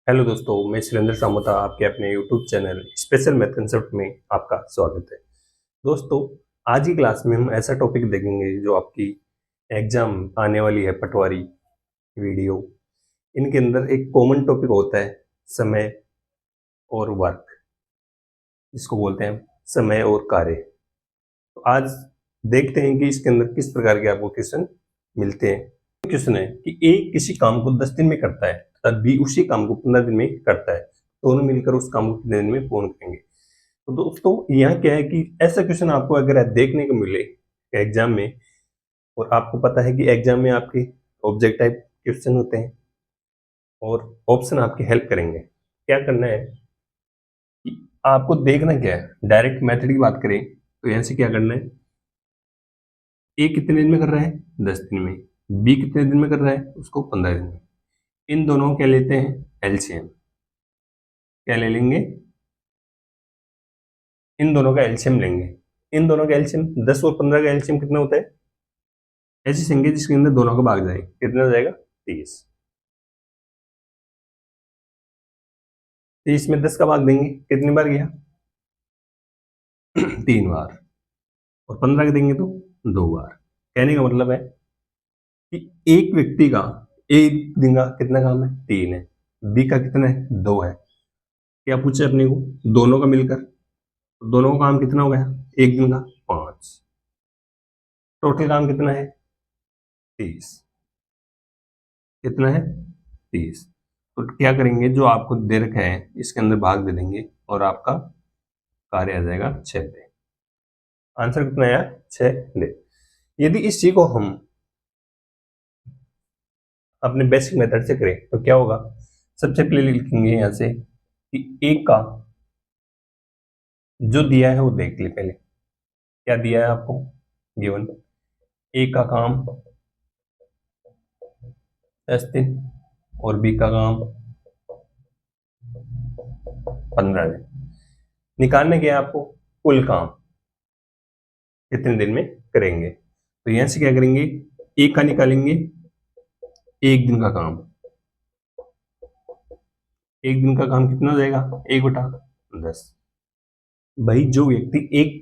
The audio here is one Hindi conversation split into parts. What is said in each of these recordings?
हेलो दोस्तों, मैं सुरेंद्र सामोता आपके अपने YouTube channel special math concept में आपका स्वागत है। दोस्तों, आज की क्लास में हम ऐसा टॉपिक देखेंगे जो आपकी एग्जाम आने वाली है, पटवारी वीडियो। इनके अंदर एक कॉमन टॉपिक होता है समय और वर्क, जिसको बोलते हैं समय और कार्य। तो आज देखते हैं कि इसके अंदर किस प्रकार के आपको क्वेश्चन मिलते हैं। क्वेश्चन है कि ए किसी काम को 10 दिन में करता है तथा बी उसी काम को 15 दिन में करता है। दोनों मिलकर उस काम को कितने दिन में पूर्ण करेंगे। तो दोस्तों, यहाँ क्या है कि ऐसा क्वेश्चन आपको अगर देखने को मिले एग्जाम में, और आपको पता है कि एग्जाम में आपके ऑब्जेक्ट टाइप क्वेश्चन होते हैं और ऑप्शन आपकी हेल्प करेंगे। क्या करना है कि आपको देखना क्या है, डायरेक्ट मेथड की बात करें तो यहाँ से क्या करना है, ए कितने दिन में कर रहा है 10 दिन में, बी कितने दिन में कर रहा है उसको 15 दिन में। इन दोनों के लेते हैं एलसीएम। क्या ले लेंगे, इन दोनों का एलसीएम लेंगे। इन दोनों का एलसीएम 10 और 15 का एलसीएम कितना होता है, ऐसी संख्या जिसके अंदर दोनों का भाग जाए। कितना हो जाएगा 30। 30 में 10 का भाग देंगे, कितनी बार गया 3 बार। और 15 का देंगे तो 2 बार। कहने का मतलब है कि एक व्यक्ति का एक दिन का कितना काम है 3 है, बी का कितना है 2 है। क्या पूछे अपने को, दोनों का मिलकर, दोनों का काम कितना हो गया एक दिन का 5। टोटल काम कितना है 30। कितना है 30। तो क्या करेंगे, जो आपको दे रखा है इसके अंदर भाग दे देंगे और आपका कार्य आ जाएगा 6 पे। आंसर कितना आया 6 डे। यदि इस चीज को हम अपने बेसिक मेथड से करें तो क्या होगा, सबसे पहले लिखेंगे यहां से कि एक का जो दिया है वो देख ले पहले। क्या दिया है आपको, गिवन ए का काम 10 दिन और बी का काम 15 दिन। निकालने के आपको कुल काम कितने दिन में करेंगे। तो यहां से क्या करेंगे, एक का निकालेंगे एक दिन का काम। एक दिन का काम कितना हो जाएगा 1/10। भाई जो व्यक्ति एक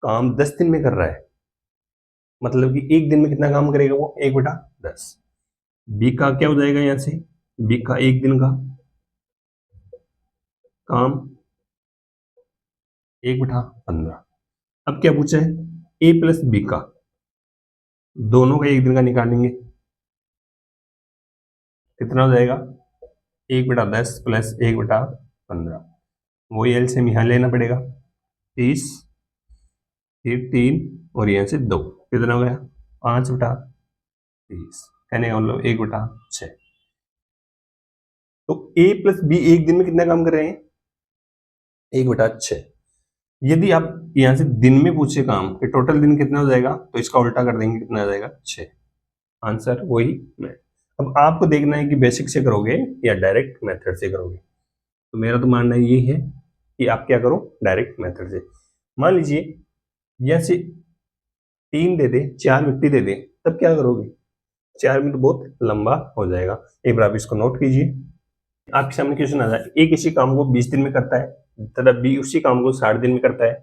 काम 10 दिन में कर रहा है, मतलब कि एक दिन में कितना काम करेगा वो 1/10। बी का क्या हो जाएगा, यहां से बी का एक दिन का काम 1/15। अब क्या पूछा है, ए प्लस बी का, दोनों का एक दिन का निकालेंगे। कितना हो जाएगा 1/10 प्लस 1/15। वही एलसीएम यहाँ लेना पड़ेगा 30, फिर 3 और यहाँ से 2, कितना हो गया 5/30। कहने का मतलब 1/6। तो ए प्लस बी एक दिन में कितना काम कर रहे हैं 1/6। यदि आप यहां से दिन में पूछे काम कि टोटल दिन कितना हो जाएगा, तो इसका उल्टा कर देंगे, कितना आ जाएगा 6। आंसर वही मैं। अब आपको देखना है कि बेसिक से करोगे या डायरेक्ट मेथड से करोगे। तो मेरा तो मानना यही है कि आप क्या करो, डायरेक्ट मेथड से। मान लीजिए यहां से 3 दे दे, 4 व्यक्ति दे दे, तब क्या करोगे, 4 में तो बहुत लंबा हो जाएगा। एक बार आप इसको नोट कीजिए। आपके सामने क्वेश्चन आ जाए, ए किसी काम को 20 दिन में करता है तथा बी उसी काम को 60 दिन में करता है,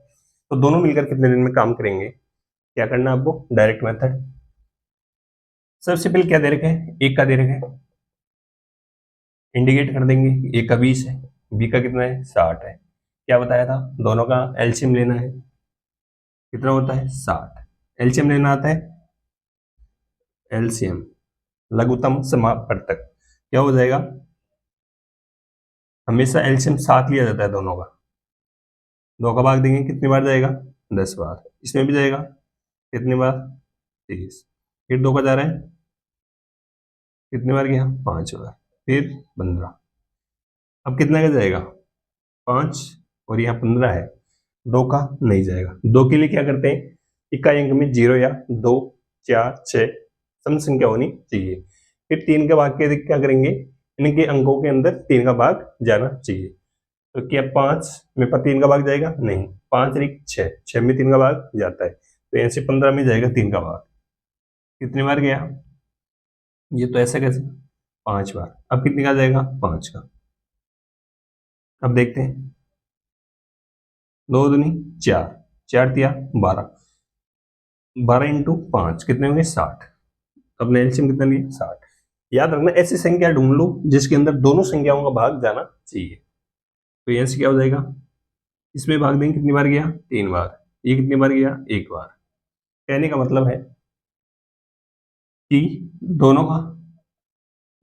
तो दोनों मिलकर कितने दिन में काम करेंगे। क्या करना है आपको, डायरेक्ट मेथड। सबसे पहले क्या दे रखे हैं, एक का दे रखे हैं, इंडिकेट कर देंगे। ए का 20 है, बी का कितना है 60 है। क्या बताया था, दोनों का एलसीएम लेना है। कितना होता है 60। एलसीएम लेना आता है, एलसीएम लघुत्तम समापवर्तक। क्या हो जाएगा, हमेशा एलसीएम 7 लिया जाता है दोनों का। 2 का भाग देंगे, कितनी बार जाएगा 10 बार। इसमें भी जाएगा कितनी बार 30। फिर 2 का जा रहा है, कितनी बार गया 5 बार। फिर 15। अब कितना का जाएगा 5 और यहाँ 15 है, 2 का नहीं जाएगा। 2 के लिए क्या करते हैं, इकाई अंक में 0 या 2 4 6 सम संख्या होनी चाहिए। फिर 3 का भाग के क्या करेंगे, इनके अंकों के अंदर 3 का भाग जाना चाहिए। तो क्या 5 में 3 का भाग जाएगा, नहीं। 5 एक 6, 6 में 3 का भाग जाता है, तो यहाँ से 15 में जाएगा 3 का भाग। कितनी बार गया, ये तो ऐसा कैसे 5 बार। अब कितने का जाएगा 5 का। अब देखते हैं, 2 दूनी 4, 4 तिया 12, 12 इंटू 5 कितने होंगे 60। अपने एलसीएम कितना लिया 60। याद रखना ऐसी संख्या ढूंढ लो जिसके अंदर दोनों संख्याओं का भाग जाना चाहिए। तो यहाँ से क्या हो जाएगा, इसमें भाग देंगे कितनी बार गया 3 बार, ये कितनी बार गया 1 बार। कहने का मतलब है कि दोनों का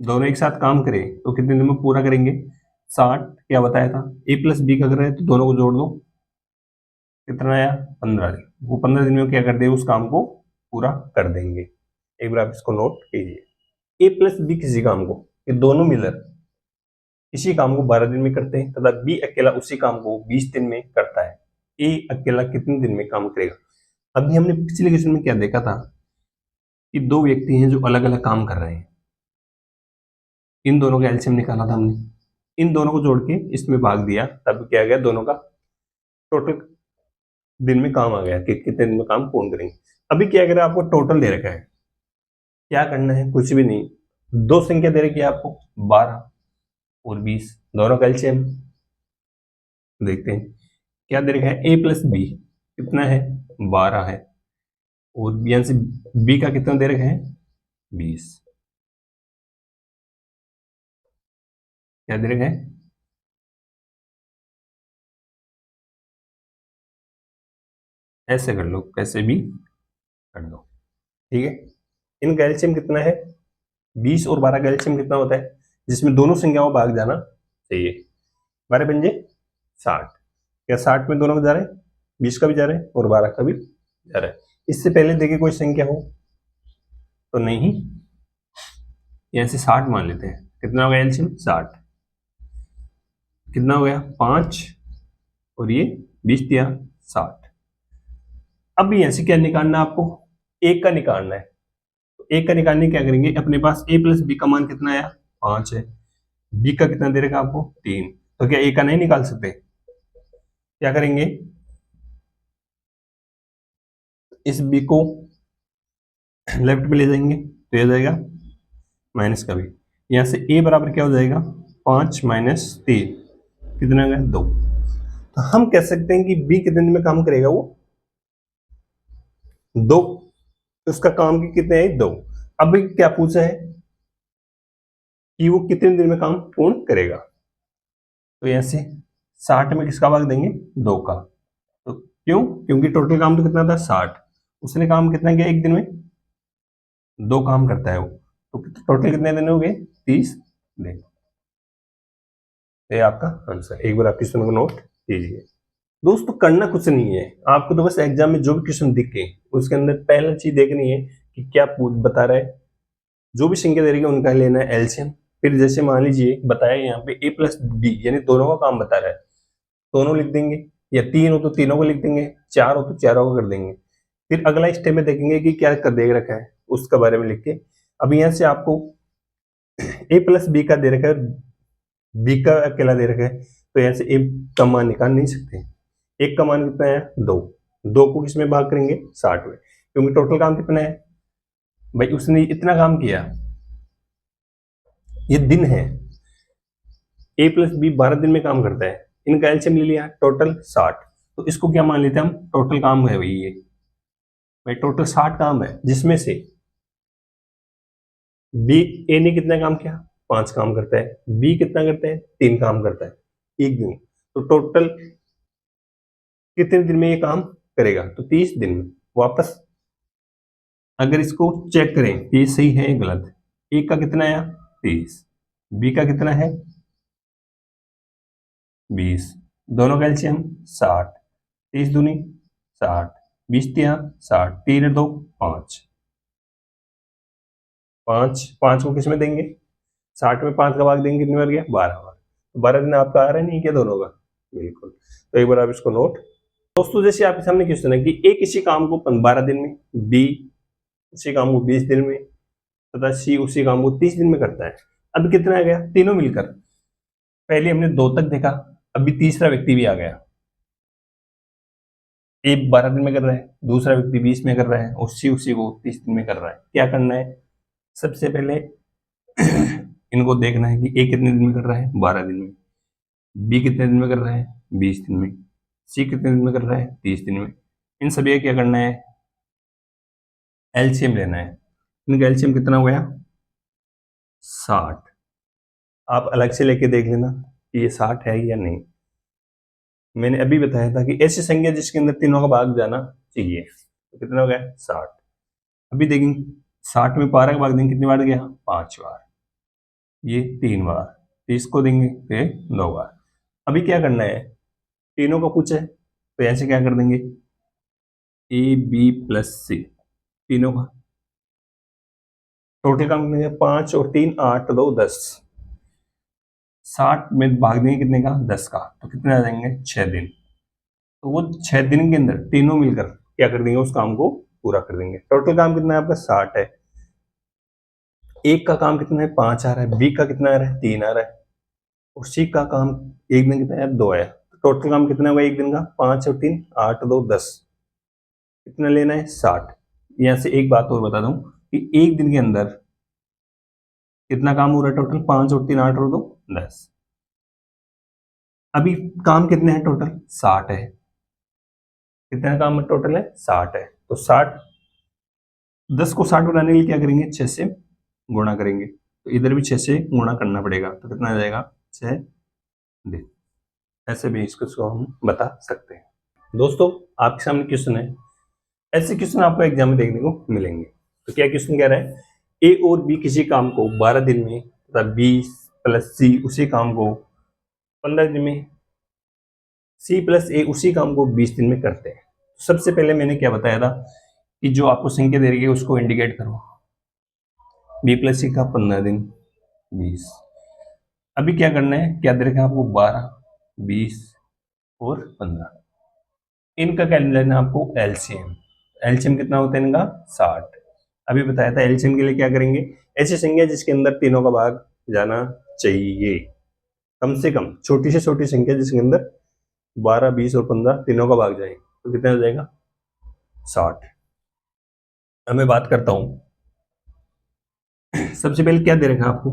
दोनों एक साथ काम करें तो कितने दिन में पूरा करेंगे 60। क्या बताया था, ए प्लस बी का कर रहे हैं तो दोनों को जोड़ दो, कितना आया 15 दिन। वो 15 दिन में क्या कर देंगे, उस काम को पूरा कर देंगे। एक बार आप इसको नोट कीजिए, ए प्लस बी किसी काम को, ये दोनों मिलकर इसी काम को 12 दिन में करते हैं तथा बी अकेला उसी काम को 20 दिन में करता है। ए अकेला कितने दिन में काम करेगा। अभी हमने पिछले क्वेश्चन में क्या देखा था कि दो व्यक्ति हैं जो अलग अलग काम कर रहे हैं, इन दोनों का एलसीएम निकाला था हमने, इन दोनों को जोड़ के इसमें भाग दिया, तब क्या गया दोनों का टोटल दिन में काम आ गया कि कितने दिन में काम पूर्ण करेंगे। अभी क्या करें, आपको टोटल दे रखा है, क्या करना है कुछ भी नहीं, दो संख्या दे रखी है आपको 12 और 20, दोनों का एलसीएम देखते हैं। क्या दे रखा है, ए प्लस बी कितना है 12 है, और यहाँ से बी का कितना दे रखा है 20, क्या दे रखा है, ऐसे कर लो कैसे भी कर दो, ठीक है। इनका एलसीएम कितना है 20 और 12 का एलसीएम कितना होता है, जिसमें दोनों संख्याओं भाग जाना चाहिए, 12 पंजे 60। क्या 60 में दोनों को जा रहे हैं, 20 का भी जा रहा है और 12 का भी जा रहा है। इससे पहले देखिए कोई संख्या हो तो नहीं, यहाँ से 60 मान लेते हैं, कितना हो गया एलसीएम 60, कितना हो गया 5 और ये 20 दिया 60। अब यहाँ से क्या निकालना है आपको, एक का निकालना है। तो एक का निकालने क्या करेंगे, अपने पास a प्लस बी का मान कितना आया 5 है, बी का कितना दे रखा आपको 3, तो क्या a का नहीं निकाल सकते, क्या करेंगे इस b को लेफ्ट में ले जाएंगे तो ये जाएगा माइनस का भी, यहाँ से a बराबर क्या हो जाएगा 5 माइनस 3 कितना हो गया 2। तो हम कह सकते हैं कि b कितने दिन में काम करेगा, वो 2, उसका काम की कितने है 2। अब क्या पूछा है कि वो कितने दिन में काम पूर्ण करेगा, तो यहाँ से 60 में किसका भाग देंगे 2 का, तो क्यों, क्योंकि टोटल काम तो कितना था 60, उसने काम कितना किया एक दिन में 2 काम करता है वो, तो टोटल कितने दिन हो गए 30 दिन। ये आपका आंसर, एक बार आप क्वेश्चन को नोट कीजिए। दोस्तों करना कुछ नहीं है, आपको तो बस एग्जाम में जो भी क्वेश्चन दिखे उसके अंदर पहला चीज देखनी है कि क्या बता रहा है, जो भी संख्या दे रही है उनका लेना है एलसीएम। फिर जैसे मान लीजिए बताया यहाँ पे a प्लस बी यानी दोनों का काम बता रहा है, दोनों लिख देंगे, या 3 हो तो तीनों को लिख देंगे, 4 हो तो चारों को कर देंगे। फिर अगला स्टेप में देखेंगे कि क्या कर दे रखा है उसका बारे में लिख के। अब यहाँ से आपको a प्लस बी का दे रखा है, बी का अकेला दे रखा है, तो यहाँ से a का मान निकाल नहीं सकते। एक का मान कितना है 2, 2 को किसमें भाग करेंगे 60 में, क्योंकि टोटल काम कितना है भाई, उसने इतना काम किया, ये दिन है, a प्लस बी 12 दिन में काम करता है, इनका एलसीएम ले लिया टोटल 60, तो इसको क्या मान लेते हैं हम, टोटल काम है भाई ये, भाई टोटल 60 काम है, जिसमें से बी ए ने कितना काम किया 5 काम करता है, बी कितना करता है 3 काम करता है एक दिन, तो टोटल कितने दिन में ये काम करेगा, तो 30 दिन में। वापस अगर इसको चेक करें ये सही है गलत, एक का कितना आया 30, बी का कितना है 20, दोनों का एलसीएम 60, 30 दूनी 60, 20 तिया 60, 3 2 5, 5 को किस में देंगे 60 में 5 का भाग देंगे कितनी बार गया 12 बार, तो 12 दिन आपका आ रहा नहीं क्या दोनों का, बिल्कुल। तो एक बार आप इसको नोट। दोस्तों जैसे आपके सामने क्वेश्चन है कि ए किसी काम को 12 दिन में, बी उसी काम को 20 दिन में तथा सी उसी काम को 30 दिन में करता है। अब कितना आ गया तीनों मिलकर, पहले हमने 2 तक देखा, अभी तीसरा व्यक्ति भी आ गया, ए 12 दिन में कर रहा है, दूसरा व्यक्ति 20 में कर रहा है और सी उसी को 30 दिन में कर रहा है। क्या करना है, सबसे पहले इनको देखना है कि ए कितने दिन में कर रहा है 12 दिन में, बी कितने दिन में कर रहा है, 20 दिन में। सी कितने दिन में कर रहा है, 30 दिन में। इन सभी का क्या करना है, एलसीएम लेना है। इनका एलसीएम कितना हो गया, 60। आप अलग से लेके देख लेना कि ये 60 है या नहीं। मैंने अभी बताया था कि ऐसी संख्या जिसके अंदर तीनों का भाग जाना चाहिए, तो कितना हो गया, 60। अभी देखेंगे 60 में 12 का भाग देंगे, कितनी बार गया, 5 बार। ये 3 बार, 30 को देंगे तो 2 बार। अभी क्या करना है, तीनों का पूछा है तो ऐसे क्या कर देंगे, ए बी प्लस सी, तीनों का टोटल काम कितने, 5 और 3 8 2 10। 60 में भाग देंगे कितने का, 10 का, तो कितने आ जाएंगे, 6 दिन। तो वो 6 दिन के अंदर तीनों मिलकर क्या कर देंगे, उस काम को पूरा कर देंगे। टोटल काम कितना है आपका, 60 है। एक का काम कितना है, 5 आ रहा है। बी का कितना आ रहा है, 3 आ रहा है। और सी का काम एक दिन कितना है, 2 है। तो टोटल काम कितना हुआ एक दिन का, 5 और 3 8 2 10। कितना लेना है, 60। यहां से एक बात और बता दूं कि एक दिन के अंदर कितना काम हो रहा है, टोटल 5 और 3 8 और 2 10। अभी काम कितने हैं टोटल, 60 है। कितना काम टोटल है, 60 है। तो 60, 10 को 60 बनाने के लिए क्या करेंगे, 6 से गुणा करेंगे। तो इधर भी 6 से गुणा करना पड़ेगा, तो कितना आ जाएगा, 6 दिन। ऐसे भी इसको हम बता सकते हैं। दोस्तों आपके सामने क्वेश्चन है, ऐसे क्वेश्चन आपको एग्जाम में देखने को मिलेंगे। तो क्या क्वेश्चन कह रहा है, ए और बी किसी काम को 12 दिन में तथा बी प्लस सी उसी काम को 15 दिन में, सी प्लस ए उसी काम को 20 दिन में करते हैं। सबसे पहले मैंने क्या बताया था कि जो आपको संख्या दे रही है उसको इंडिकेट करो। बी प्लस सी का 15 दिन, 20। अभी क्या करना है, क्या दे रखा है आपको, 12 20 और 15। इनका क्या लेना है आपको, एलसीएम। एलसीएम कितना होता है इनका, 60। अभी बताया था एलसीएम के लिए क्या करेंगे, ऐसी संख्या जिसके अंदर तीनों का भाग जाना चाहिए। कम से कम छोटी से छोटी संख्या जिसके अंदर 12 20 और 15 तीनों का भाग जाए, तो कितना हो जाएगा, 60। अब मैं बात करता हूं, सबसे पहले क्या दे रखा है आपको,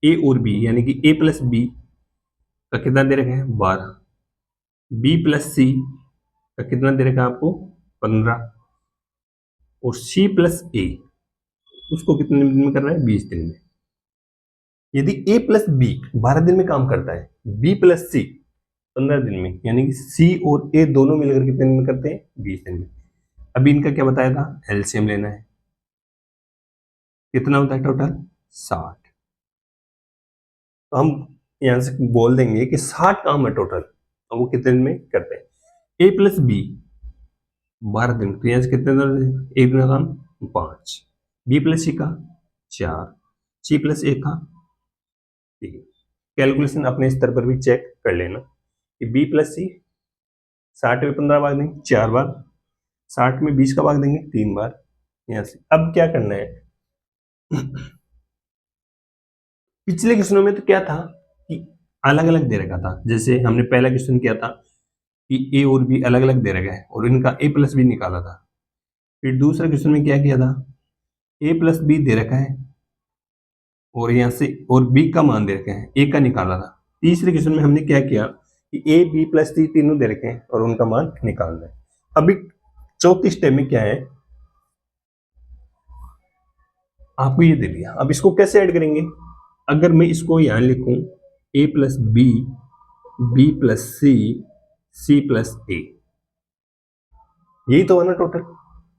ए और बी, यानी कि ए प्लस बी का कितना दे रखा है, 12। बी प्लस सी का कितना दे रखा है आपको, 15। और सी प्लस ए उसको कितने दिन में कर रहा है, 20 दिन में। यदि ए प्लस बी 12 दिन में काम करता है, बी प्लस सी 15 दिन में, यानी कि सी और ए दोनों मिलकर कितने दिन में करते हैं, 20 दिन में। अभी इनका क्या बताया था, एलसीएम लेना है। कितना होता है टोटल, 60। तो हम यहां से बोल देंगे कि 60 काम है टोटल, तो वो कितने दिन में करते हैं। ए प्लस बी 12 दिन, तो यहां से कितने दिन, एक दिन का काम 5। बी प्लस सी का 4, सी प्लस ए का 3। कैलकुलेशन अपने स्तर पर भी चेक कर लेना कि बी प्लस सी 60 में 15 भाग देंगे 4 बार, 60 में 20 का भाग देंगे 3 बार। यहां से अब क्या करना है, पिछले क्वेश्चनों में तो क्या था कि अलग अलग दे रखा था। जैसे हमने पहला क्वेश्चन किया था कि ए और बी अलग अलग दे रखा है और इनका ए प्लस बी निकाला था। फिर दूसरा क्वेश्चन में क्या किया था, ए प्लस बी दे रखा है और यहां से और बी का मान दे रखा है, ए का निकाला था। तीसरे क्वेश्चन में हमने क्या किया कि ए बी प्लस सी तीनों दे रखे हैं और उनका मान निकालना है। अभी चौथी स्टेप में क्या है, आपको ये दे दिया, अब इसको कैसे ऐड करेंगे। अगर मैं इसको यहां लिखूं ए प्लस बी, बी प्लस सी, सी प्लस ए, यही तो है ना टोटल।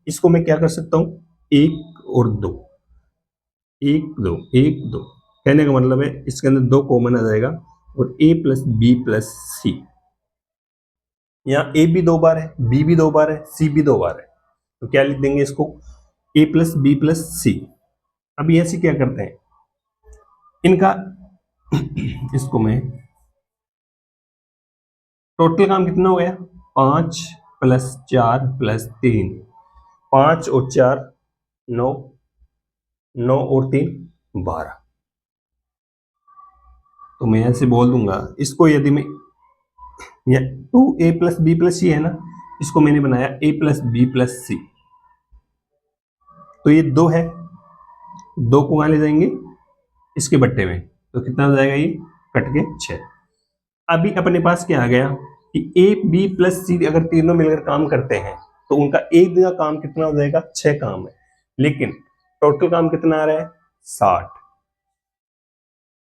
इसको मैं क्या कर सकता हूं, 1 और 2, 1 2 1 2, कहने का मतलब है इसके अंदर 2 कॉमन आ जाएगा और ए प्लस बी प्लस सी। यहाँ ए भी 2 बार है, बी भी 2 बार है, सी भी 2 बार है, तो क्या लिख देंगे इसको, ए प्लस बी प्लस सी। अब यहां से क्या करते हैं इनका इसको मैं, टोटल काम कितना हो गया, 5 प्लस 4 प्लस 3, 5 और 4 9, 9 और 3 12। तो मैं यहां से बोल दूंगा इसको, यदि मैं या 2a प्लस बी प्लस सी है ना, इसको मैंने बनाया a प्लस बी प्लस सी। तो ये 2 है, 2 को कहां ले जाएंगे, इसके बट्टे में, तो कितना हो जाएगा ये, कट के 6। अभी अपने पास क्या आ गया कि ए बी प्लस सी अगर तीनों मिलकर काम करते हैं तो उनका एक दिन का काम कितना हो जाएगा, 6 काम है, लेकिन टोटल काम कितना आ रहा है, 60।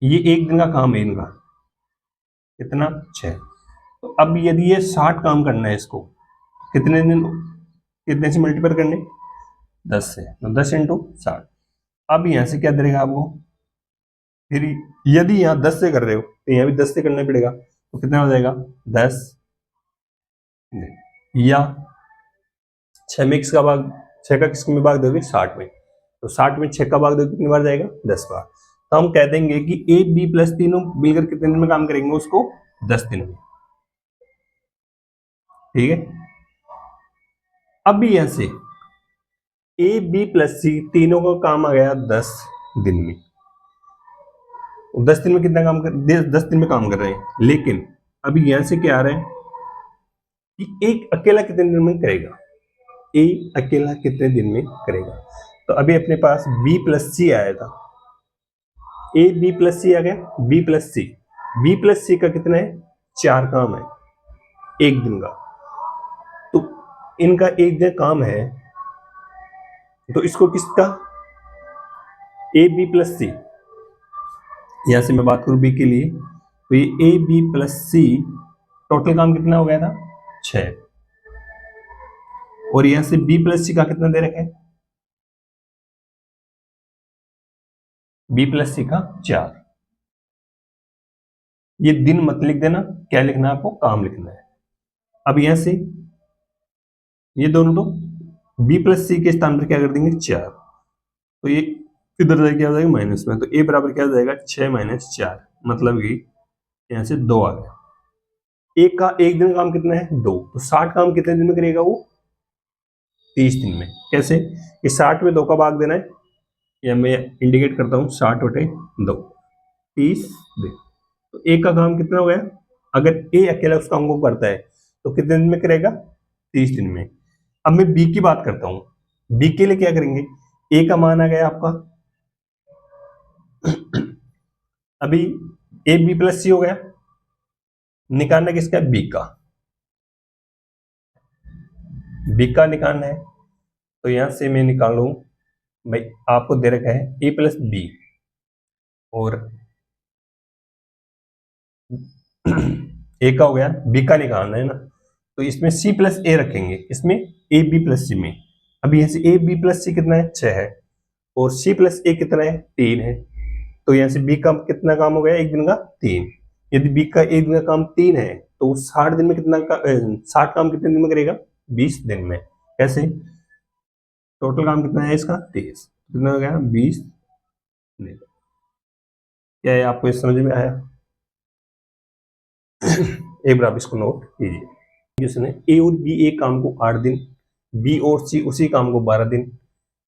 ये एक दिन का काम है इनका, कितना, 6। तो अब यदि ये 60 काम करना है इसको, कितने दिन, कितने से मल्टीप्लाई करने, 10 से, तो 10 इंटू 60। अब यहां से क्या देगा आपको, फिर यदि यहाँ 10 से कर रहे हो तो यहाँ भी 10 से करना पड़ेगा, तो कितना हो जाएगा, 10, या 6 में किसका भाग, 6 का किसमें भाग दोगे, 60 में, तो 60 में 6 का भाग दोगे कितनी बार जाएगा, 10 बार। तो हम कह देंगे कि ए बी प्लस तीनों मिलकर कितने दिन में काम करेंगे उसको, 10 दिन में, ठीक है। अब भी यहां से ए बी प्लस सी तीनों का काम आ गया 10 दिन में, 10 दिन में कितना काम कर, 10 दिन में काम कर रहे हैं, लेकिन अभी यहां से क्या आ रहा है कि एक अकेला कितने दिन में करेगा, ए अकेला कितने दिन में करेगा। तो अभी अपने पास बी प्लस सी आया था, ए बी प्लस सी आ गया, बी प्लस सी, बी प्लस सी का कितना है, 4 काम है एक दिन का, तो इनका एक दिन काम है, तो इसको किसका, ए बी प्लस सी, यहां से मैं बात करूं बी के लिए, तो ये A B plus C total काम कितना हो गया था, 6, और यहां से बी प्लस सी का कितना दे रखा है, बी प्लस सी का 4। ये दिन मत लिख देना, क्या लिखना है आपको, काम लिखना है। अब यहां से ये दोनों तो बी प्लस सी के स्थान पर क्या कर देंगे, 4, तो ये इधर जाके क्या हो जाएगा, माइनस में, तो ए बराबर क्या हो जाएगा, 6 माइनस 4, मतलब कि यहां से 2 आ गया। एक का एक दिन काम कितना है, 2, तो 60 काम कितने दिन में करेगा वो, 30 दिन में। कैसे, ये 60 में 2 का भाग देना है, या मैं इंडिकेट करता हूँ 60/2, 30 दिन, तो एक का काम कितना हो गया, अगर ए अकेला उस काम को करता है तो कितने दिन में करेगा, 30 दिन में। अब मैं बी की बात करता हूं, बी के लिए क्या करेंगे, ए का मान आ गया आपका, अभी ए बी प्लस सी हो गया, निकालना किसका, बी का, बी का निकालना है, तो यहां से मैं निकालू, भाई आपको दे रखा है ए प्लस बी, और ए का हो गया, बी का निकालना है ना, तो इसमें सी प्लस ए रखेंगे, इसमें ए बी प्लस सी में। अभी यहां से ए बी प्लस सी कितना है, 6 है, और सी प्लस ए कितना है, 3 है, तो यहां से बी का कितना काम हो गया, एक दिन का 3। यदि बी का एक दिन का काम 3 है तो 60 दिन में कितना का 60 काम कितने दिन में करेगा, 20 दिन में। कैसे, टोटल काम कितना है इसका, 30, कितना हो गया, 20 दिन। क्या है, आपको इस समझ में आया, एक बार आप इसको नोट कीजिए। जिसने ए और बी एक काम को 8 दिन, बी और सी उसी काम को 12 दिन,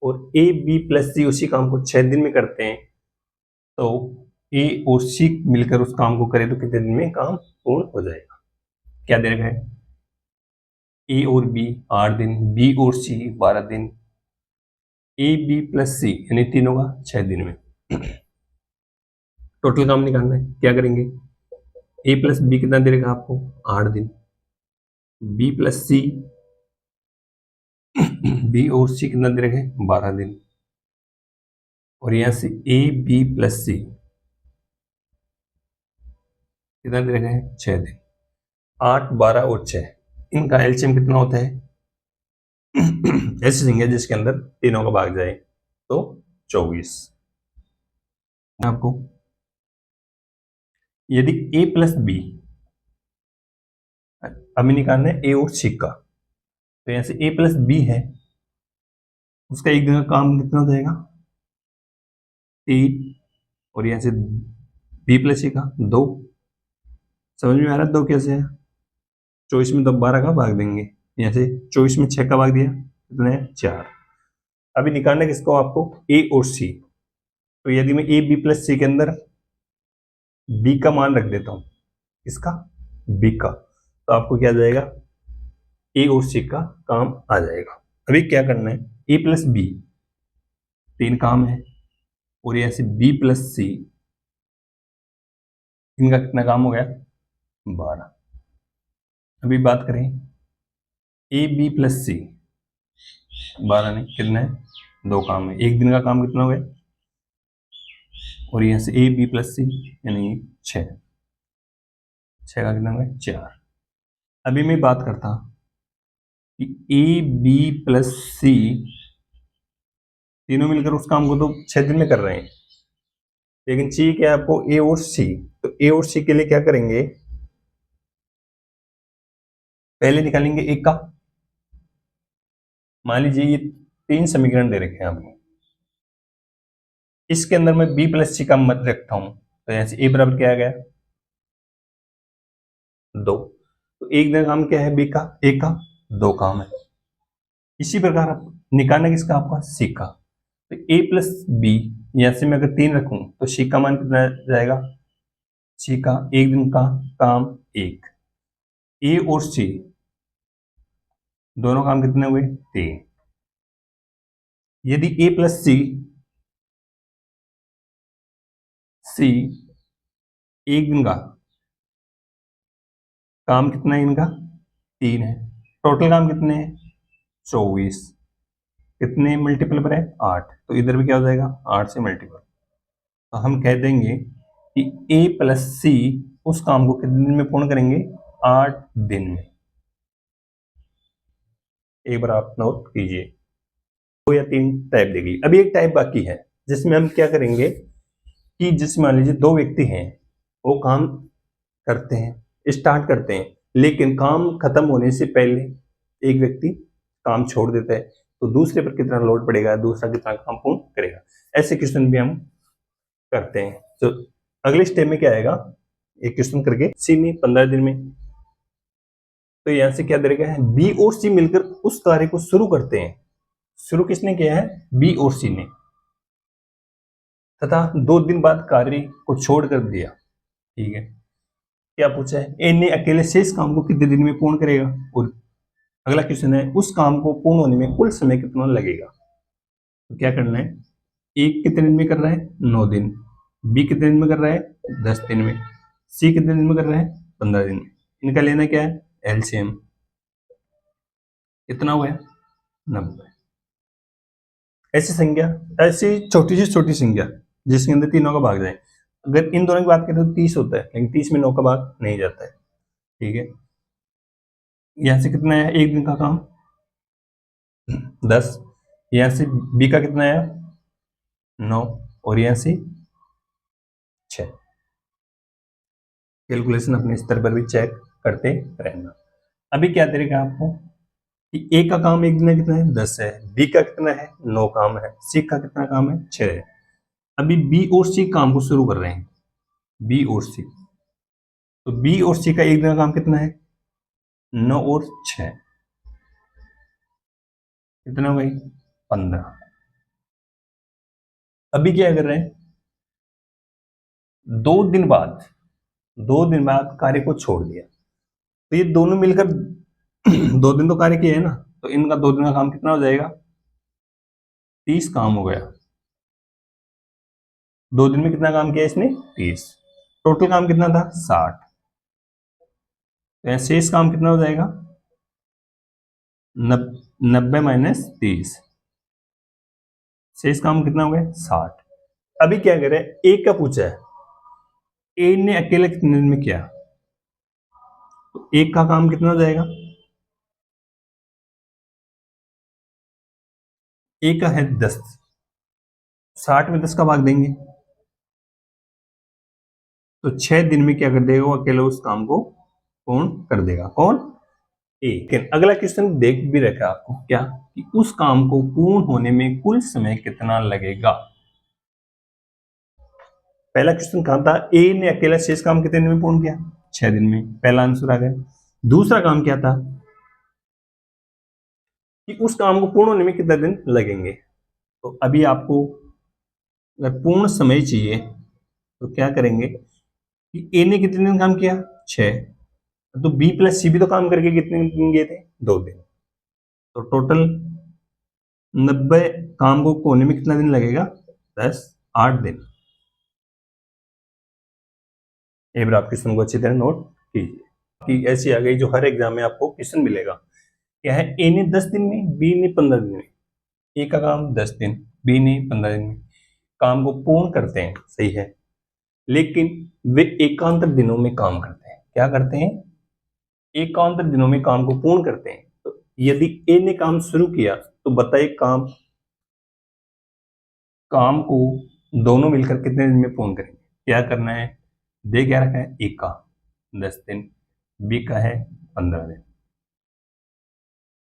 और ए बी प्लस सी उसी काम को 6 दिन में करते हैं, तो ए और सी मिलकर उस काम को करें तो कितने दिन में काम पूर्ण हो जाएगा। क्या दे रखा है, ए और बी 8 दिन, बी और सी 12 दिन, ए बी प्लस सी यानी तीनों का 6 दिन में। टोटल काम निकालना है, क्या करेंगे, ए प्लस बी कितना दे रखा आपको, 8 दिन, बी प्लस सी, बी और सी कितना दे रखे, 12 दिन, और यहां से ए बी प्लस सी कितना दे रखा है, 6 दिन, 8, 12 और 6, इनका एलसीएम कितना होता है, ऐसी संख्या जिसके अंदर तीनों का भाग जाए, तो 24। आपको यदि ए प्लस बी, अभी निकालना है ए और सी का, तो यहां से ए प्लस बी है, उसका एक दिन का काम कितना हो जाएगा, 3, और यहां से बी प्लस सी का 2, समझ में आ रहा है 2 कैसे है, 24 में तो 12 का भाग देंगे, यहाँ से 24 में 6 का भाग दिया, कितना है, 4। अभी निकालना किसको आपको, ए और सी, तो यदि मैं ए बी प्लस सी के अंदर बी का मान रख देता हूं, किसका, बी का, तो आपको क्या आ जाएगा, ए और सी का काम आ जाएगा। अभी क्या करना है, ए प्लस बी 3 काम है, और यहां से बी प्लस सी, इनका कितना काम हो गया, 12। अभी बात करें ए बी प्लस सी, 12 नहीं, कितना है, 2 काम है, एक दिन का काम कितना हो गया, और यहाँ से ए बी प्लस सी यानी 6, 6 का कितना हो गया, 4। अभी मैं बात करता कि ए बी प्लस सी तीनों मिलकर उस काम को तो 6 दिन में कर रहे हैं, लेकिन चाहिए क्या है आपको, ए और सी। तो ए और सी के लिए क्या करेंगे, पहले निकालेंगे ए का। मान लीजिए ये 3 समीकरण दे रखे हैं आपको, इसके अंदर मैं बी प्लस सी का मत रखता हूं, तो यहां से ए बराबर क्या आ गया, 2। तो एक दिन काम क्या है, बी का, ए का, 2 काम है। इसी प्रकार आप निकालना किसका, आपका सी का। तो ए प्लस बी, यहां से मैं अगर 3 रखूं तो सी का मान कितना जाएगा, सी का एक दिन का काम 1। ए और सी दोनों काम कितने हुए, 3। यदि ए प्लस सी, सी एक दिन का काम कितना है, इनका 3 है, टोटल काम कितने हैं, 24। कितने मल्टीपल पर है, 8, तो इधर भी क्या हो जाएगा, 8 से मल्टीपल। तो हम कह देंगे कि ए प्लस सी उस काम को कितने दिन में पूर्ण करेंगे, 8 दिन में। एक बार आप नोट कीजिए, 2 या 3 टाइप देगी। अभी एक टाइप बाकी है जिसमें हम क्या करेंगे कि जिसमें मान लीजिए 2 व्यक्ति हैं, वो काम करते हैं, स्टार्ट करते हैं, लेकिन काम खत्म होने से पहले एक व्यक्ति काम छोड़ देता है, तो दूसरे पर कितना लोड पड़ेगा, दूसरा कितना काम पूर्ण करेगा। ऐसे क्वेश्चन भी हम करते हैं। तो अगले स्टेप में क्या आएगा, एक क्वेश्चन करके सी में 15 दिन में। तो यहां से क्या दे है, बी और सी मिलकर उस कार्य को शुरू करते हैं। शुरू किसने किया है, बी और सी ने, तथा 2 दिन बाद कार्य को छोड़कर दिया। ठीक है, क्या पूछा है, ए ने अकेले शेष काम को कितने दिन में पूर्ण करेगा। और अगला क्वेश्चन है, उस काम को पूर्ण होने में कुल समय कितना लगेगा। तो क्या करना है, एक कितने दिन में कर रहा है, 9 दिन, बी कितने दिन में कर रहा है, 10 दिन में, सी कितने दिन में कर रहा है, 15 दिन में। इनका लेना क्या है, एलसीएम। कितना हुआ है, 90। ऐसी संख्या, ऐसी छोटी से छोटी संख्या जिसके अंदर तीनों का भाग जाए, अगर इन दोनों की बात करें तो 30 होता है, लेकिन 30 में 9 का भाग नहीं जाता है। ठीक है, यहां से कितना है, एक दिन का काम 10, यहां से बी का कितना है, 9, और यहां से 6। कैलकुलेशन अपने स्तर पर भी चेक करते रहना। अभी क्या देगा आपको कि ए का काम एक दिन में कितना है, 10 है, बी का कितना है, 9 काम है, सी का कितना काम है, 6 है। अभी बी और सी काम को शुरू कर रहे हैं, बी और सी। तो बी और सी का एक दिन का काम कितना है, 9 और 6, कितना हो गई, 15। अभी क्या कर रहे हैं, 2 दिन बाद कार्य को छोड़ दिया। तो ये दोनों मिलकर 2 दिन तो कार्य किए है ना, तो इनका 2 दिन का काम कितना हो जाएगा, 30 काम हो गया। 2 दिन में कितना काम किया इसने, 30। टोटल काम कितना था, 60। तो शेष काम कितना हो जाएगा, 90 माइनस 30, शेष काम कितना हो गया, 60। अभी क्या करें, एक का पूछा है, ए ने अकेले कितने दिन में किया, तो एक का काम कितना हो जाएगा, एक का है 10, 60 में 10 का भाग देंगे, तो 6 दिन में क्या कर देगा, वो अकेले उस काम को पूर्ण कर देगा। कौन, ए। अगला क्वेश्चन देख भी रखा आपको, क्या कि उस काम को पूर्ण होने में कुल समय कितना लगेगा। पहला क्वेश्चन कहा था, ए ने अकेला शेष काम कितने दिन में पूर्ण किया, 6 दिन में, पहला आंसर आ गया। दूसरा काम क्या था कि उस काम को पूर्ण होने में कितने दिन लगेंगे। तो अभी आपको अगर पूर्ण समय चाहिए तो क्या करेंगे कि ए ने कितने दिन काम किया, 6, तो बी प्लस सी भी तो काम करके कितने दिन गए थे, 2 दिन। तो टोटल 90 काम को होने में कितना दिन लगेगा, 10, 8 दिन। एक बार आप क्वेश्चन को अच्छी तरह नोट कीजिए। कि ऐसी आ गई जो हर एग्जाम में आपको क्वेश्चन मिलेगा। क्या है, ए ने 10 दिन में, बी ने 15 दिन में। ए का काम 10 दिन, बी ने 15 दिन में काम को पूर्ण करते हैं, सही है, लेकिन वे एकांतर दिनों में काम करते हैं। क्या करते हैं? एकांतर दिनों में काम को पूर्ण करते हैं। तो यदि ए ने काम शुरू किया तो बताइए काम को दोनों मिलकर कितने दिन में पूर्ण करेंगे? क्या करना है? दे क्या रखा है? ए का 10 दिन, बी का है 15 दिन।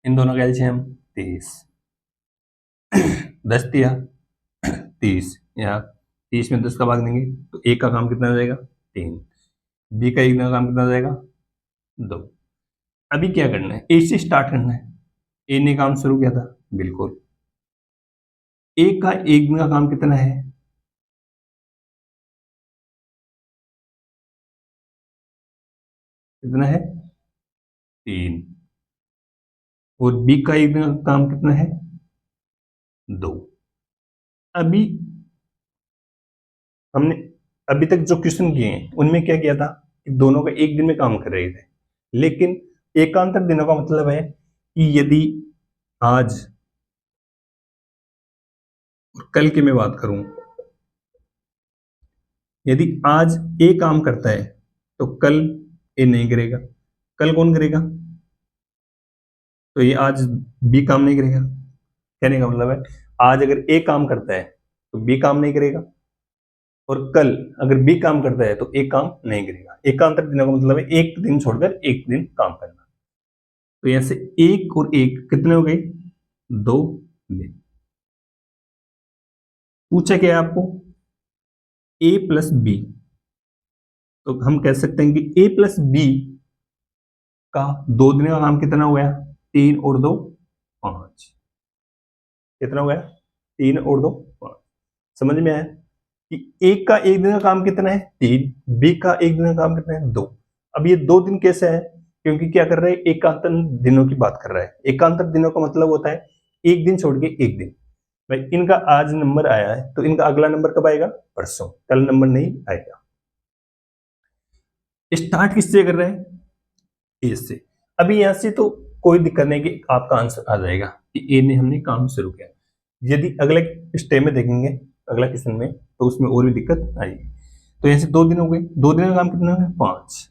इन दोनों का एलसीएम 30। 10 दिया 30, या 30 में 10 का भाग देंगे तो ए का काम कितना हो जाएगा? 3। बी का एक दिन का काम कितना हो जाएगा? 2। अभी क्या करना है? ए से स्टार्ट करना है। ए ने काम शुरू किया था, बिल्कुल। ए का एक दिन का काम कितना है? कितना है? 3। और बी का एक दिन का काम कितना है? 2। अभी हमने अभी तक जो क्वेश्चन किए हैं उनमें क्या किया था कि दोनों का एक दिन में काम कर रहे थे, लेकिन एकांतर दिनों का मतलब है कि यदि आज और कल की मैं बात करूं, यदि आज ए काम करता है तो कल ए नहीं करेगा। कल कौन करेगा? तो ये आज बी काम नहीं करेगा। कहने का मतलब है आज अगर ए काम करता है तो बी काम नहीं करेगा, और कल अगर बी काम करता है तो ए काम नहीं करेगा। एकांतर दिनों का मतलब है एक दिन छोड़कर एक दिन काम करना। तो यहां से एक और एक कितने हो गए? 2 दिन। पूछा क्या है आपको? ए प्लस बी। तो हम कह सकते हैं कि ए प्लस बी का 2 दिन का काम कितना हो गया? 3 और 2 5। कितना हो गया? 3 और 2 5। समझ में आया कि ए का एक दिन का काम कितना है? 3। बी का एक दिन का काम कितना है? 2। अब ये 2 दिन कैसे है? क्योंकि क्या कर रहा है? एकांतर दिनों की बात कर रहा है। एकांतर दिनों का मतलब होता है एक दिन छोड़ के एक दिन। भाई इनका आज नंबर आया है तो इनका अगला नंबर कब आएगा? परसों। कल नंबर नहीं आएगा। स्टार्ट किससे कर रहे हैं? ए से। अभी यहां से तो कोई दिक्कत नहीं कि आपका आंसर आ जाएगा कि ए ने हमने काम शुरू किया। यदि अगले स्टेप में देखेंगे, अगला क्वेश्चन में, तो उसमें और भी दिक्कत आएगी। तो यहां से 2 दिन हो गए। 2 दिन का काम कितना है? 5।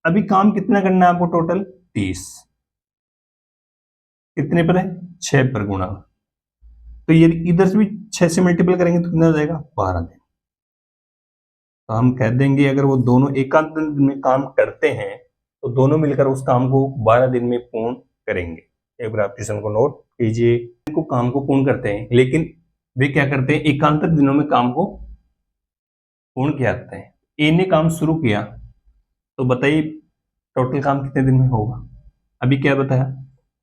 अभी काम कितना करना है आपको? टोटल 30। कितने पर है? 6 पर गुणा। तो यदि इधर से भी 6 से मल्टीपल करेंगे तो कितना हो जाएगा? 12 दिन। तो हम कह देंगे अगर वो दोनों एकांत दिन में काम करते हैं तो दोनों मिलकर उस काम को 12 दिन में पूर्ण करेंगे। एक बार आप क्वेश्चन को नोट कीजिए। इनको काम को पूर्ण करते हैं, लेकिन वे क्या करते हैं? एकांतर दिनों में काम को पूर्ण किया करते हैं। ए ने काम शुरू किया तो बताइए टोटल काम कितने दिन में होगा? अभी क्या बताया?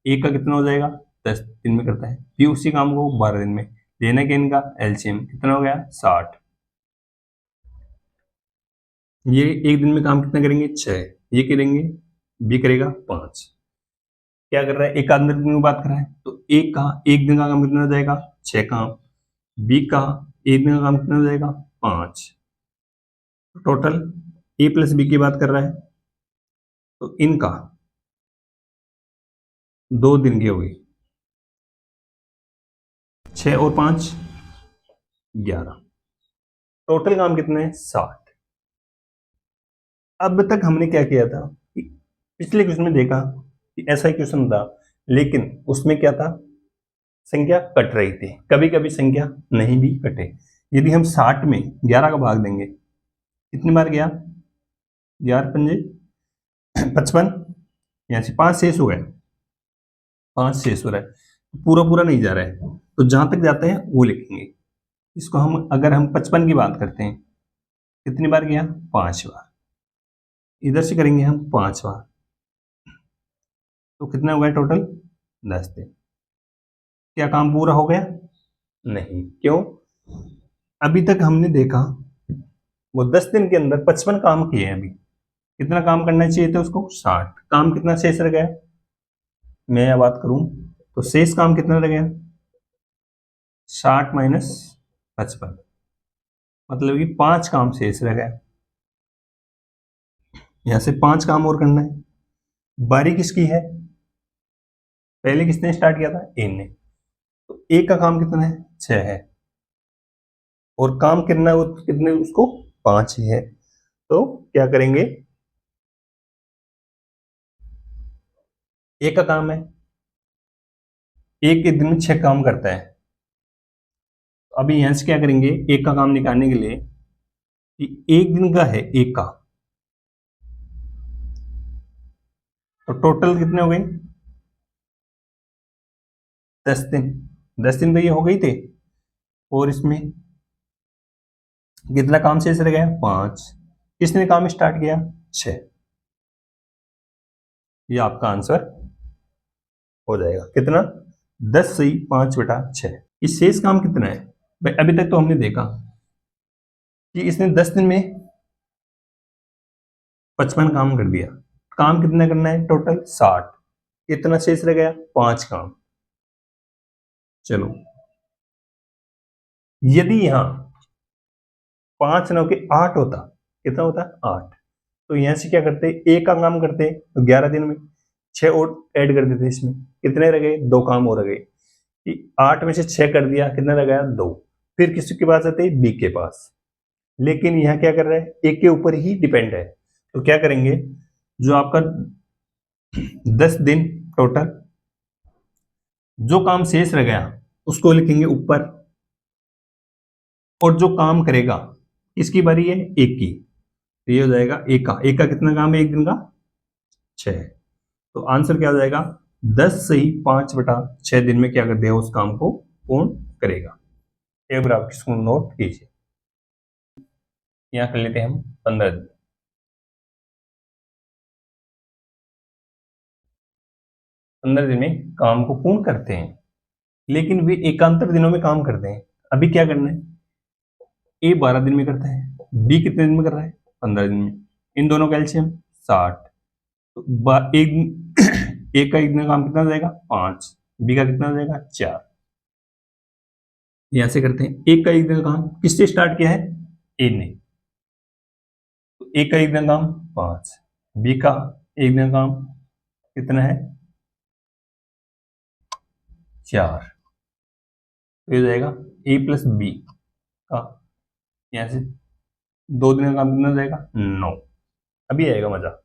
ए का कितना हो जाएगा? 10 दिन में करता है, बी उसी काम को 12 दिन में। लेना क्या इनका एलसीएम कितना हो गया? 60। ये एक दिन में काम कितना करेंगे? 6। ये करेंगे, बी करेगा 5। क्या कर रहा है? एक आधे दिन में बात कर रहा है तो एक का एक दिन का काम कितना हो जाएगा? 6 काम। बी का एक दिन का काम कितना हो जाएगा? 5। टोटल ए प्लस बी की बात कर रहा है तो इनका 2 दिन की होगी। 6 और 5 11। टोटल काम कितने हैं? 60। अब तक हमने क्या किया था कि पिछले क्वेश्चन में देखा कि ऐसा ही क्वेश्चन था, लेकिन उसमें क्या था? संख्या कट रही थी। कभी कभी संख्या नहीं भी कटे। यदि हम 60 में 11 का भाग देंगे, कितनी बार गया? 11 पंजे 55, यहाँ से 5 शेष हो गए। 5 शेष हो रहा है, पूरा पूरा नहीं जा रहा है, तो जहां तक जाते हैं वो लिखेंगे। इसको हम अगर हम 55 की बात करते हैं, कितनी बार गया? 5 बार। इधर से करेंगे हम 5 बार, तो कितना हो गया टोटल? 10 दिन। क्या काम पूरा हो गया? नहीं। क्यों? अभी तक हमने देखा वो 10 दिन के अंदर 55 काम किए हैं। अभी कितना काम करना चाहिए था उसको? 60। काम कितना शेष रह गया? मैं यह बात करूं तो शेष काम कितना रह गया? 60 माइनस 55, मतलब कि 5 काम शेष रह गया। यहां से 5 काम और करना है। बारी किसकी है? पहले किसने स्टार्ट किया था? ए ने। तो ए का काम कितना है? 6 है, और काम करना है वो कितने, उसको 5 ही है। तो क्या करेंगे, ए का काम है, एक के दिन में 6 काम करता है। अभी यहां से क्या करेंगे, एक का काम निकालने के लिए कि एक दिन का है एक का, तो टोटल कितने हो गए? 10 दिन। 10 दिन तो ये हो गई थे, और इसमें कितना काम शेष रह गया? 5। किसने काम स्टार्ट किया? 6। ये आपका आंसर हो जाएगा कितना? 10 सही 5/6। इस शेष काम कितना है भाई? अभी तक तो हमने देखा कि इसने 10 दिन में 55 काम कर दिया। काम कितना करना है? टोटल 60। कितना शेष रह गया? 5 काम। चलो, यदि यहां 5 9 के 8 होता, कितना होता? 8। तो यहां से क्या करते, एक का काम करते तो 11 दिन में 6 और ऐड कर देते इसमें, कितने रह गए? 2 काम और रह गए। कि 8 में से 6 कर दिया, कितना रह गया? 2। फिर किसके पास आते? बी के पास। लेकिन यहां क्या कर रहा है? एक के ऊपर ही डिपेंड है। तो क्या करेंगे, जो आपका 10 दिन टोटल, जो काम शेष रह गया उसको लिखेंगे ऊपर, और जो काम करेगा, किसकी बारी है? एक की। तो ये हो जाएगा एक का। एक का कितना काम है एक दिन का? 6। तो आंसर क्या हो जाएगा? 10 से ही 5/6 दिन में क्या कर देगा? उस काम को पूर्ण करेगा। एक बार आप इसको नोट कीजिए। यहां कर लेते हैं हम 15 दिन। 15 दिन में काम को पूर्ण करते हैं, लेकिन वे एकांतर दिनों में काम करते हैं। अभी क्या करना है, ए 12 दिन में करता है, बी कितने दिन में कर रहा है? 15 दिन में। इन दोनों का एलसीएम 60। तो एक एक का एक दिन का काम कितना हो जाएगा? 5। बी का कितना हो जाएगा? 4। यहां से करते हैं, एक का एक दिन का काम किससे स्टार्ट किया है? ए ने। तो एक का एक दिन का काम 5, बी का एक दिन का काम कितना है? 4। तो ये हो जाएगा ए प्लस बी का, यहां से 2 दिन का काम कितना हो जाएगा? 9। अभी आएगा मजा।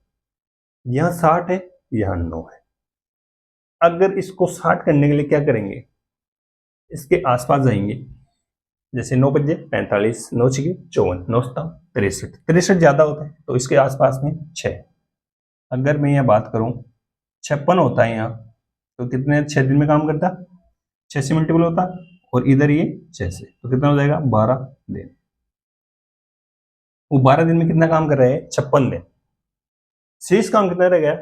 यहां 60 है, यहां 9 है। अगर इसको 60 करने के लिए क्या करेंगे, इसके आसपास जाएंगे। जैसे 9 बजे 45, 9 छके 54, 9 सता 63। 63 ज्यादा होता है, तो इसके आसपास में 6। अगर मैं यहाँ बात करूं 56 होता है यहाँ, तो कितने 6 दिन में काम करता? 6 से मल्टीपल होता, और इधर ये 6 से, तो कितना हो जाएगा? 12 दिन। वो 12 दिन में कितना काम कर रहे हैं? 56 दिन। शेष काम कितना रह गया?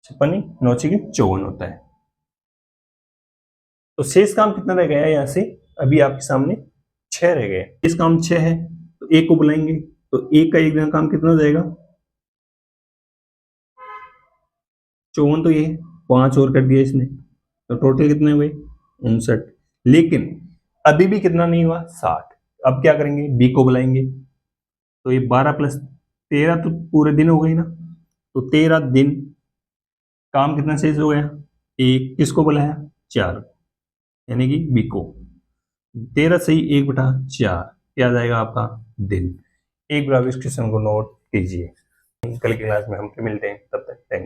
56 नहीं, 9 छके 54 होता है। तो शेष काम कितना रह गया यहाँ से? अभी आपके सामने 6 रह गए। शेष काम 6 है, तो एक को बुलाएंगे, तो एक का एक दिन का काम कितना हो जाएगा? 54। तो ये 5 और कर दिया इसने, तो टोटल कितने हुए? 59। लेकिन अभी भी कितना नहीं हुआ? 60। अब क्या करेंगे? बी को बुलाएंगे, तो ये 12 प्लस 13 तो पूरे दिन हो गई ना, तो 13 दिन काम कितना शेष हो गया? एक। किसको बुलाया? 4, यानी कि बी को। 13 सही 1/4 क्या आ जाएगा आपका? दिन। एक बार इस क्वेश्चन को नोट कीजिए। कल की क्लास में हम फिर मिलते हैं, तब तक थैंक